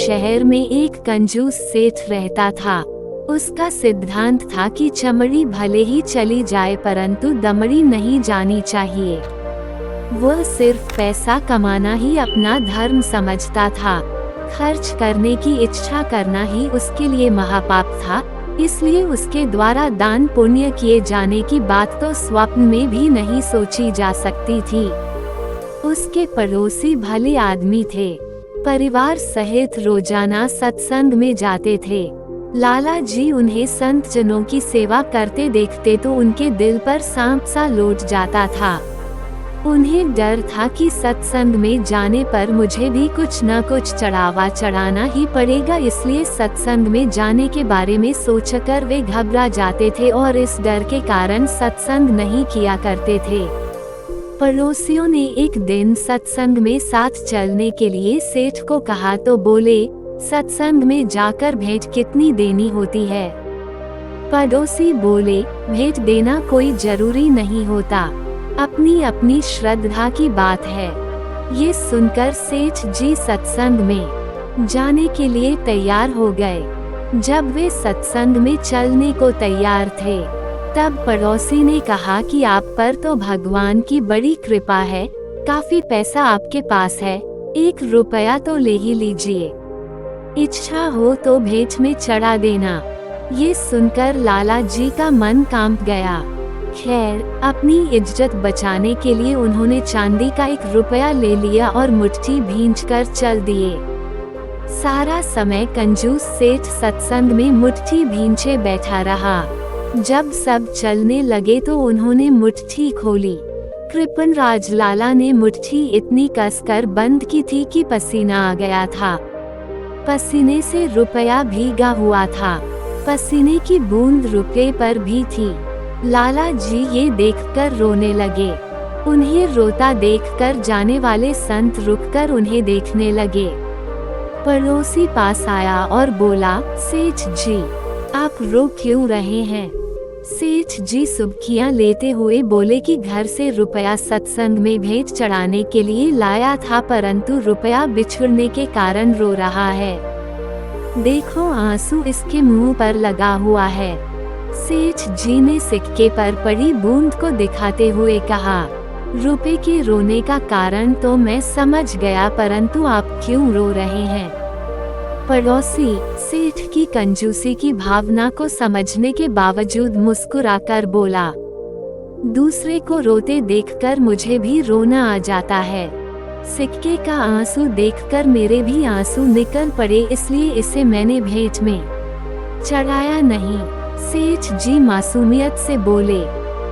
शहर में एक कंजूस सेठ रहता था। उसका सिद्धांत था कि चमड़ी भले ही चली जाए परंतु दमड़ी नहीं जानी चाहिए। वह सिर्फ पैसा कमाना ही अपना धर्म समझता था। खर्च करने की इच्छा करना ही उसके लिए महापाप था, इसलिए उसके द्वारा दान पुण्य किए जाने की बात तो स्वप्न में भी नहीं सोची जा सकती थी। उसके पड़ोसी भले आदमी थे, परिवार सहित रोजाना सत्संग में जाते थे। लाला जी उन्हें संत जनों की सेवा करते देखते तो उनके दिल पर सांप सा लौट जाता था। उन्हें डर था कि सत्संग में जाने पर मुझे भी कुछ न कुछ चढ़ावा चढ़ाना ही पड़ेगा, इसलिए सत्संग में जाने के बारे में सोचकर वे घबरा जाते थे और इस डर के कारण सत्संग नहीं किया करते थे। पड़ोसियों ने एक दिन सत्संग में साथ चलने के लिए सेठ को कहा तो बोले, सत्संग में जाकर भेंट कितनी देनी होती है? पड़ोसी बोले, भेंट देना कोई जरूरी नहीं होता, अपनी अपनी श्रद्धा की बात है। ये सुनकर सेठ जी सत्संग में जाने के लिए तैयार हो गए। जब वे सत्संग में चलने को तैयार थे तब पड़ोसी ने कहा कि आप पर तो भगवान की बड़ी कृपा है, काफी पैसा आपके पास है, 1 रुपया तो ले ही लीजिए, इच्छा हो तो भेंट में चढ़ा देना। ये सुनकर लाला जी का मन कांप गया। खैर, अपनी इज्जत बचाने के लिए उन्होंने चांदी का 1 रुपया ले लिया और मुट्ठी भींचकर चल दिए। सारा समय कंजूस सेठ सत्संग में मुट्ठी भींचे बैठा रहा। जब सब चलने लगे तो उन्होंने मुट्ठी खोली। कृपनराज लाला ने मुट्ठी इतनी कसकर बंद की थी कि पसीना आ गया था। पसीने से रुपया भीगा हुआ था, पसीने की बूंद रुपये पर भी थी। लाला जी ये देखकर रोने लगे। उन्हें रोता देखकर जाने वाले संत रुककर उन्हें देखने लगे। पड़ोसी पास आया और बोला, सेठ जी आप रो क्यों रहे हैं? सेठ जी सुबकियां लेते हुए बोले कि घर से रुपया सत्संग में भेंट चढ़ाने के लिए लाया था परंतु रुपया बिछुड़ने के कारण रो रहा है। देखो आंसू इसके मुंह पर लगा हुआ है। सेठ जी ने सिक्के पर पड़ी बूंद को दिखाते हुए कहा, रुपए के रोने का कारण तो मैं समझ गया परंतु आप क्यों रो रहे हैं? पड़ोसी सेठ की कंजूसी की भावना को समझने के बावजूद मुस्कुराकर बोला, दूसरे को रोते देखकर मुझे भी रोना आ जाता है। सिक्के का आंसू देखकर मेरे भी आंसू निकल पड़े, इसलिए इसे मैंने भेंट में चढ़ाया नहीं। सेठ जी मासूमियत से बोले।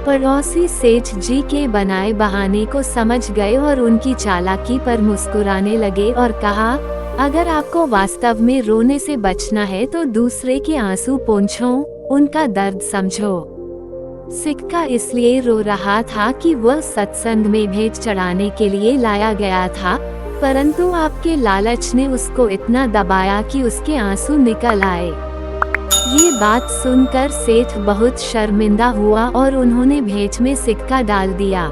पड़ोसी सेठ जी के बनाए बहाने को समझ गए और उनकी चालाकी पर मुस्कुराने लगे और कहा, अगर आपको वास्तव में रोने से बचना है तो दूसरे के आंसू पोंछो, उनका दर्द समझो। सिक्का इसलिए रो रहा था कि वह सत्संग में भेंट चढ़ाने के लिए लाया गया था, परंतु आपके लालच ने उसको इतना दबाया कि उसके आंसू निकल आए। ये बात सुनकर सेठ बहुत शर्मिंदा हुआ और उन्होंने भेंट में सिक्का डाल दिया।